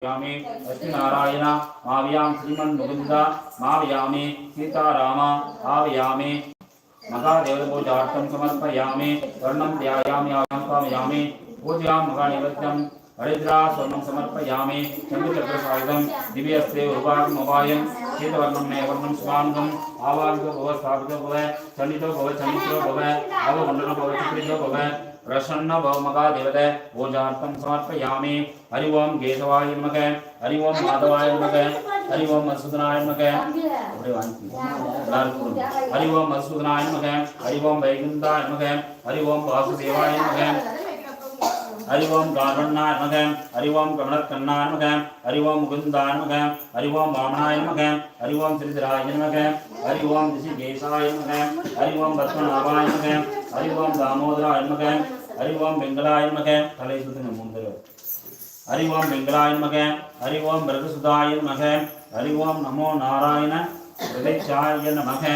यामी लक्ष्मीनारायण मावयाम श्रीमन् मुकुंद मावयामी सीताराम आवयामी महादेवपूजार्थं समर्पयामि वर्णं ध्यायामि आवाहयामि पूजयां महानैवेद्यं हरिद्रा स्वर्णं समर्पयामि चन्द्रचक्रसायुधं दिव्यस्ते उपायं शीतवर्णं नयवर्णं स्वाङ्गम् आवाहितो भव स्थापितो भव चण्डितो भव अवमण्डलो भव चित्रितो भव प्रसन्न भव महादेवते पूजार्थं समर्पयामि हरि ओम केशवाय नमः हरि ओम माधवाय नमः हरि ओम मधुसूदनाय नमः हरि ओम मधुसूदनाय नमः हरि ओम वैकुंठाय नमः हरि ओम वासुदेवाय नमः हरि ओम गार्वण्णाय नमः हरि ओम कमलकन्नाय नमः हरि ओम मुकुंदाय नमः हरि ओम वामनाय नमः हरि ओम श्रीधराय नमः हरि ओम ऋषिकेशाय नमः हरि ओम पद्मनाभाय नमः हरि ओम दामोदराय नमः हरि ओम वेंकटाय नमः तले सुतने मुंदर हरि ओम वेंकटाय नमः हरि ओम भरतसुताय नमः हरि ओम नमो नारायण हृदयाय नमः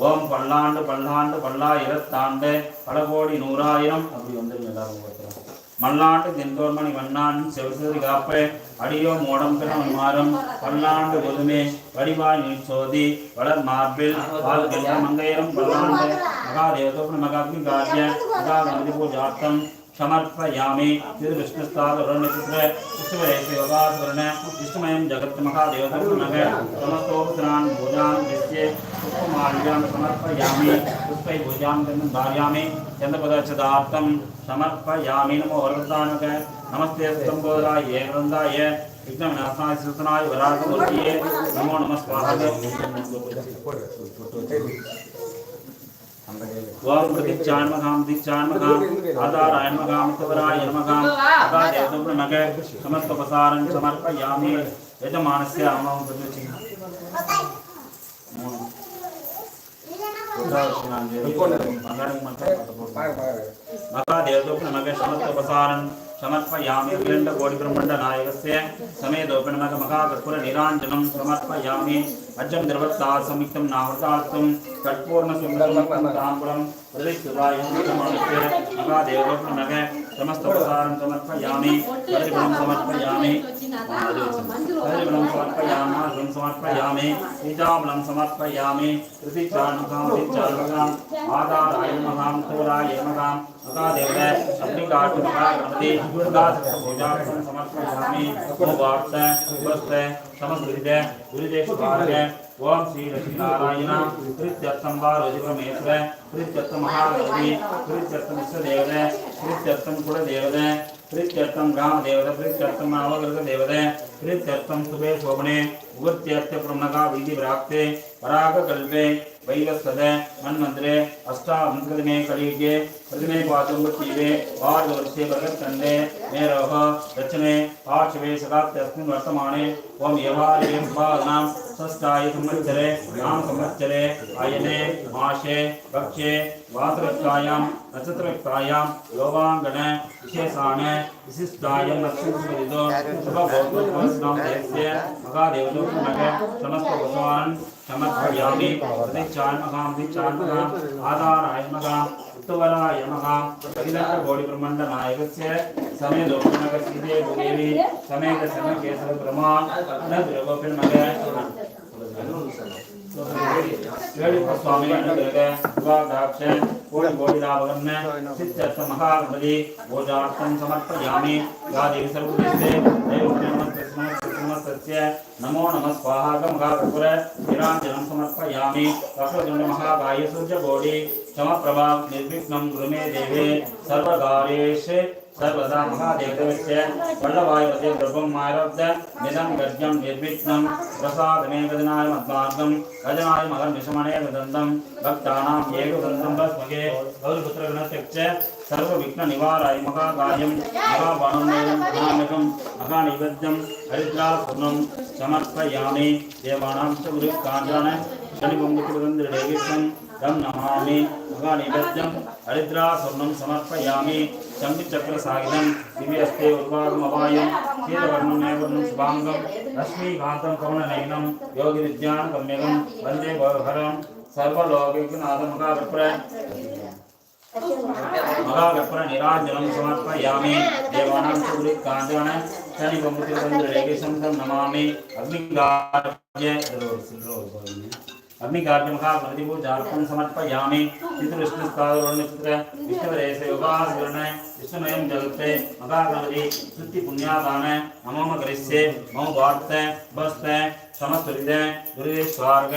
ओम पल्लाண்டு पल्लाண்டு पल्लाயிரத்தாண்டு பல கோடி நூறாயிரம் அப்படி வந்துருங்க எல்லாரும் ஒருத்தர் மல்லாண்டு தென்தோர்மணி வண்ணான் செவசதி காப்பே அடியோ மோடம் பெறும் மாறும் பல்லாண்டு பொதுமே வடிவாய் நீச்சோதி வளர் மார்பில் பால் கெல்ல மங்கையரும் பல்லாண்டு மகாதேவதோப்ன மகாக்னி கார்ய மகாகணபதி பூஜார்த்தம் समर्पयामि तिरु विष्णुस्ताद वरुणचित्र विष्णुवैसे योगासवर्ण विष्णुमयं जगत् महादेवतं नमः समस्तोपस्नान भोजान नित्ये पुष्पमाल्यां समर्पयामि पुष्पै भोजां धारयामि चन्द्रपदच्छदार्थं समर्पयामि नमो वरदानक नमस्ते स्तंभोदराय वृंदाय विघ्नविनाशाय सुतनाय वराहमूर्तये नमो नमः स्वाहा ओम प्रतीक्षान्मगाम आधारायन्मगाम तवरायन्मगाम अगादेवतुर्नमः समस्तोपसारं समर्पयामि यजमानस्य आमं प्रति महादेवतुर्नमः समस्तोपसारं समर्पयामि अखिलंड कोटि ब्रह्मांड नायकस्य समेतोपनमः महाकर्पूर निरांजनं समर्पयामि अजं द्रवत्ता समिक्तं नावृतार्थं कट्पूर्ण सुन्दरं ताम्बूलं प्रदिष्टुरायं नमः महादेवतुर्नमः समस्तोपसारं समर्पयामि परिगुणं समर्पयामि परिगुणं समर्पयामि समर्पयामि सीतामलं समर्पयामि प्रतीक्षानुगां आधाराय नमः तोराय नमः महादेवते अग्निकाठ महागणपति पूजार्थं समर्पयामि ओवार्थ उपस्थ समस्कृते गुरुदेशभागे ओम श्री लक्ष्मीनारायण प्रीत्यर्थं वा रोजिप्रमेश्वर प्रीत्यर्थं महागणपति प्रीत्यर्थं विश्वदेवते प्रीत्यर्थं कुलदेवते प्रीत्यर्थं ग्रामदेवते प्रीत्यर्थं नवग्रहदेवते प्रीत्यर्थं शुभे शोभने उगत्यर्थ प्रमणका विधिप्राप्ते परागकल्पे वैवस्वते मन्वन्तरे अष्टाविंशतिमे कलियुगे प्रतिमे पातुम्बतीवे वार्धवर्षे भरतखण्डे मेरोह दक्षिणे पार्श्वे सदात्यस्मिन् वर्तमाने ओम यवारे भावनां षष्ठाय संवत्सरे नाम संवत्सरे आयने मासे पक्षे वासरक्तायां नक्षत्रक्तायां योगांगण विशेषाण विशिष्टायां नक्षत्रविदो शुभभोगोत्सवं देवस्य महादेवतुर्नमः समस्तोपसारं समर्पयामि प्रतीक्षान्मगां आधाराय उत्तवराय नमः अखिलंड कोटि ब्रह्मांड नायकस्य समेतोपनमः सीते भूदेवी समेत समकेशव ब्रह्मा अनद्रवोपनमः स्वामी अनुग्रह कोटि कोटि लाभगम्य सिद्ध्यर्थ महागणपति पूजार्थं समर्पयामि या देवी सर्वदेशे दैवस्य नमो नमः स्वाहा महाकर्पूर निरांजनं समर्पयामि वक्रतुंड महाकाय सूर्यकोटि समप्रभा निर्विघ्नं कुरु मे देवे सर्वकार्येषु सर्वदा महादेवस्य वल्लभायवते द्रवम् आरब्ध निदं गद्यं निर्विघ्नं प्रसादमे गजनाय मद्मार्गं गजनाय महं विषमणे वदन्तं भक्तानां एकदन्तं भस्मगे गौरपुत्रगणत्यक्ष सर्वविघ्ननिवाराय महाकार्यं महाबाणं नामकं महानैवेद्यं हरिद्रापूर्णं समर्पयामि देवानां च गुरुकार्याण शनिबंधुकिरन्द्रदेवीशं दं नमामि महानैवेद्यं हरिद्रा स्वर्णं समर्पयामि शंखचक्रसायुधं दिव्यस्ते उर्वागमवायं शीतवर्णं नयवर्णं शुभांगं रश्मिकान्तं कमलनयनं योगिविज्ञानगम्यं वन्दे भवहरं सर्वलोकैकनाथं महाकर्पूर निरांजनं समर्पयामि देवानां च गुरुकार्याण शनि बंधुरेकेशं नमामि अग्निगार्य अग्निगार्यमहागणपति पूजार्थं समर्पयामि पितृविष्णुस्तादुर्नक्षत्र विष्णुवरेश योगासुरन विष्णुमयं जगत्ते महागणपति सुत्ति पुण्यादान नमो करिष्ये मम वार्त बस्त समस्तुरिद दुरिदे स्वार्ग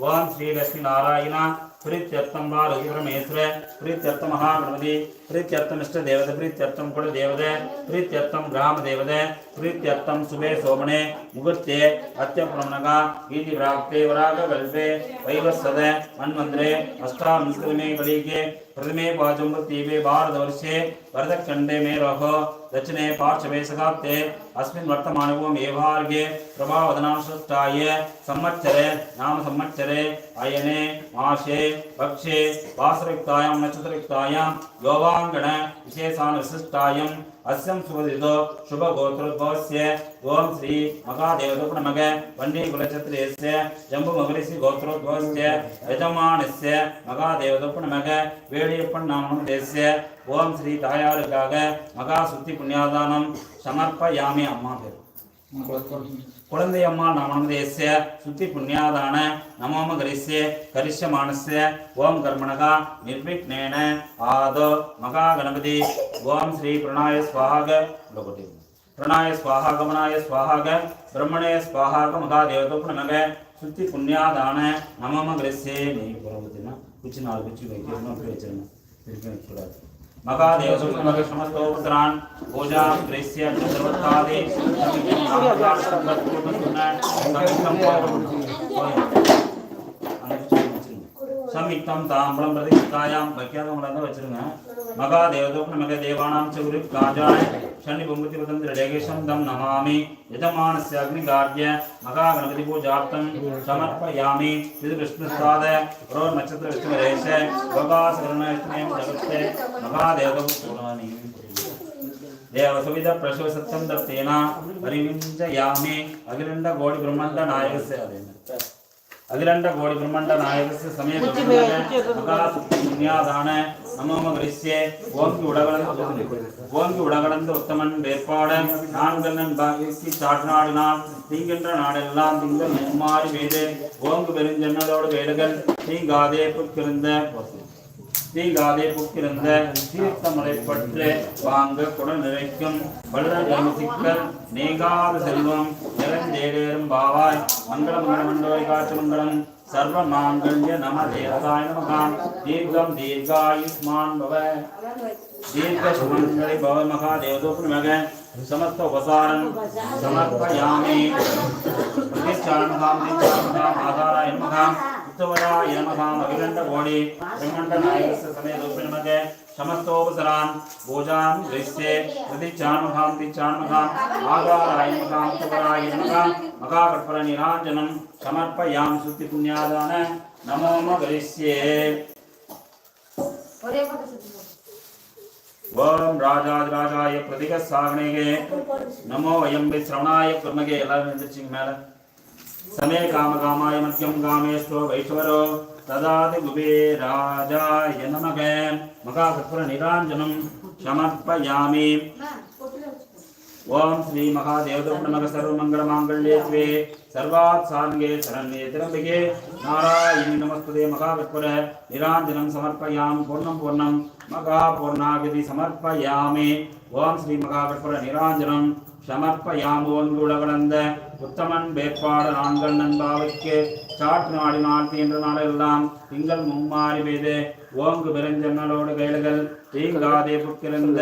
ओम श्री लक्ष्मी नारायण प्रीत्यर्थम वा रघुपरमेश्वर प्रीत्यर्थम महागणपति प्रीत्यर्थम इष्ट देवते प्रीत्यर्थम कुल देवते प्रीत्यर्थम ग्राम देवते प्रीत्यर्थम शुभे शोभने मुहूर्ते अत्यपुरमनगा ईति प्राप्ते वराग कल्पे वैवस्वत मन्वंतरे अष्टाविंशतिमे कलिके प्रथमे पाचम्बतीवे भारतवर्षे वरदखण्डे मे रहो दक्षिणे पार्श्वे सकाप्ते अस्मिन् वर्तमानवो मेभार्गे प्रभावदनांशष्टाय संवत्सरे नाम संवत्सरे अयने मासे पक्षे वासरयुक्तायां नक्षत्रयुक्तायां योगांगण विशेषान् विशिष्टायां अस्यं सुवदितो शुभगोत्रोद्भवस्य ओम श्री महादेवतो नमः वन्नी कुलक्षत्रियस्य जम्बुमगरिसि गोत्रोद्भवस्य यजमानस्य महादेवतो नमः वेडियप्पन नामदेस्य ओम श्री तायारुकाग महासुत्ति पुण्यादानं समर्पयामि अम्मा पेरु कुळंदै अम्मा नामदेस्य सुत्ति पुण्यादान नमोम गरिस्य करिष्यमानस्य ओम कर्मणः निर्विघ्नेन आदो महागणपति ओम श्री प्रणय स्वाहाग प्रणय स्वाहा गमनाय स्वाहाग ब्रह्मणे स्वाहाग महादेवतो नमः सुत्ति पुण्यादान नमोम गरिस्य नहीं परवतिना कुछ नाल कुछ வைக்கணும் அப்படி வெச்சிரணும் திருப்பி வைக்க கூடாது महादेवतो नमः समस्तोपत्रान पूजा दृश्य सर्वतादि समिक्तम ताम्बलम प्रतिष्ठायाम வைக்காதவங்கள வச்சிருங்க महादेवतो नमः देवानां च गुरु काजाय शनि बंबति वदन्ति रेगेशं दम नमामि यजमानस्य अग्निगार्य महागणपति पूजार्थं समर्पयामि इति विष्णुस्ताद रो नक्षत्र विष्णुरेश योगासुरनष्टमें जगत्ते महादेवतो पुराणि देवसविद प्रसव सत्यं दत्तेना परिविञ्चयामि अखिलण्ड कोटि ब्रह्माण्ड नायकस्य अखिलण्ड कोटि ब्रह्माण्ड नायकस्य समेत पुण्यादान नमोम गरिष्ये ओम की उडगडंद उत्तमन வேட்பாட நான்கண்ணன் பாகிக்கு சாட்நாடினால் தீங்கின்ற நாடெல்லாம் திங்கள் மும்மாறி வேது ஓங்கு பெருஞ்சன்னதோடு வேடுகள் தீங்காதே புக்கிருந்த தீர்த்தமலை பற்று வாங்க குடல் நிறைக்கும் வல்லல் சிக்கல் நீங்காத செல்வம் நிறந்தேடேறும் பாவாய் மங்களம் மண்டோய் காட்சி மங்களம் सर्व मांगल्य नम देवताय नमः दीर्घम दीर्घायुष्मान भव दीर्घ सुमंगली भव महादेवतो नमः समस्त उपसारं समर्पयामि प्रतिष्ठानहां आधाराय नमः उत्तमराय नमः अखिलण्ड कोटि ब्रह्माण्ड नायकस्य समेत नमः समस्तोपसरान् पूजां दृश्ये प्रतिष्ठानहां आधाराय नमः उत्तमराय नमः महाकल्पर निराञ्जनं समर्पयामि सुत्ति पुण्यादान नमोम गरिष्ये ओम राजाधिराजाय प्रतिगसागणेगे नमो वयं श्रवणाय कुर्मगे எல்லாரும் எந்திரிச்சிங்க மேல समे कामकामाय मध्यम कामेश्वरो वैश्वरो तदादि कुबेराजाय नमः महाकल्पर निराञ्जनं समर्पयामि ओम श्री महादेवतो नमः सर्वमंगलमांगल्ये शिवे सर्वात् सारंगे शरण्ये त्र्यंबके नारायणी नमस्ते महाकल्पर निराञ्जनं समर्पयामि पूर्णं महापूर्णागिति समर्पयामि ओम श्री महाकल्पर निराञ्जनं समर्पयामि ओंगुडगडंद उत्तमन வேட்பாட நான்கண்ணன் பாவைக்கு சாட் நாடினால் தீன்ற நாளெல்லாம் திங்கள் மும்மாறி பெய்து ஓங்கு பெருஞ்சன்னலோடு கைலகள் தீங்காதே புக்கிருந்த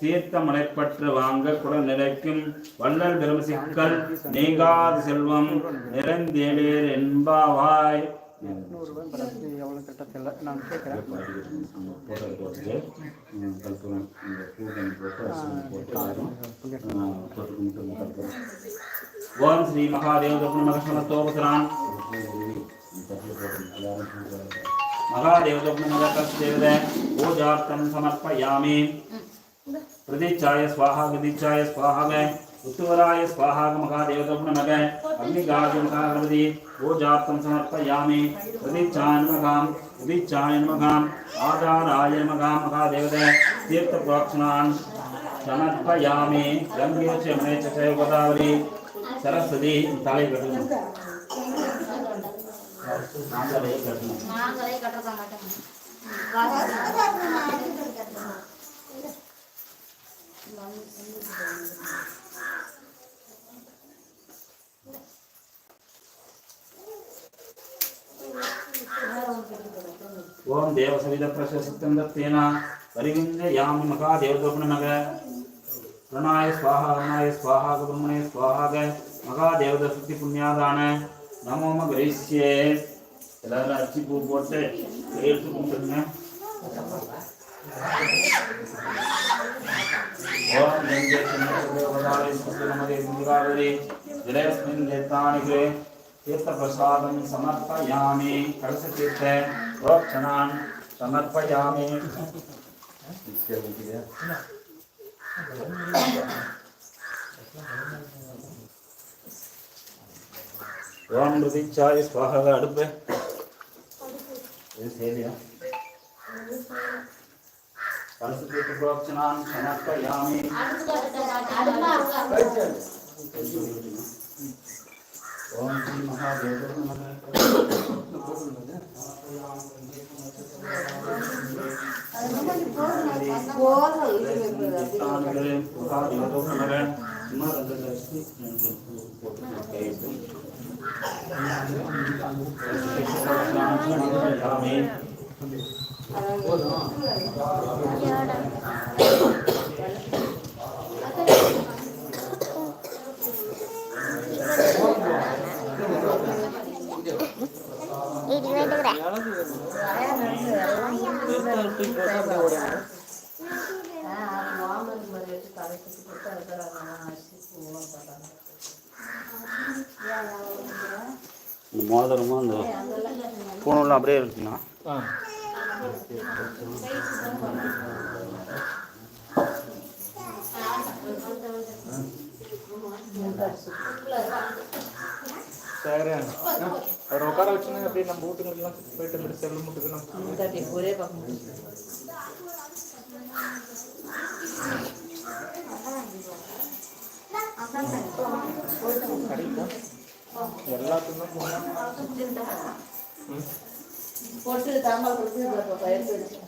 தீர்த்த மலைப்பற்று வாங்க குடல் நிறைக்கும் வள்ளல் பெருமசிக்கல் நீங்காத செல்வம் நிறைந்தேடேர் என்பாவாய் ओम श्री महादेव समस्तोपसरान् महादेव पूजार्थं समर्पयामि प्रदीक्षाय स्वाहा विदीक्षाय स्वाहा उत्तराय स्वाहा महादेव नमः अग्निगार्य महागणपति पूजार्थं समर्पयामि प्रदीक्षाय नमः आधाराय नमः महादेव तीर्थप्रोक्षणान् समर्पयामि गंगे च यमुने च गोदावरी सरस्वती ताले कटनु मांगले कटता ओम देव सविता प्रशस्तं दत्तेन परिविञ्जयामि मका देवदोपनमग प्रणाय स्वाहा ब्रह्मणे स्वाहा मका देवदशक्ति पुण्यादान नमो मगरीष्ये எல்லாரும் அச்சி பூ போட்டு எடுத்து கும்பிடுங்க ஓம் கங்கே சந்திரவதாரி சுத்தமதே சுந்தராவதி ஜலஸ்மின் தேத்தானிகே तीर्थ प्रसादं समर्पयामि कलश तीर्थ प्रोक्षणान् समर्पयामि ओम मृदिचाय स्वाहा அடுப்பு இது சேலியா कलश तीर्थ प्रोक्षणान् समर्पयामि ओम श्री महादेव மோதிரமா அந்த பூனெல்லாம் அப்படியே இருக்குண்ணா சரி அவர் உட்கார வச்சுன்னா அப்படியே நம்ம வீட்டுங்களுக்குலாம் போயிட்டு வந்துட்டு செல்லு முட்டுக்கணும் ஒரே பக்கம் எல்லாத்துக்கும் போட்டு தாமல் கொடுத்து பயிர் போயிடுச்சு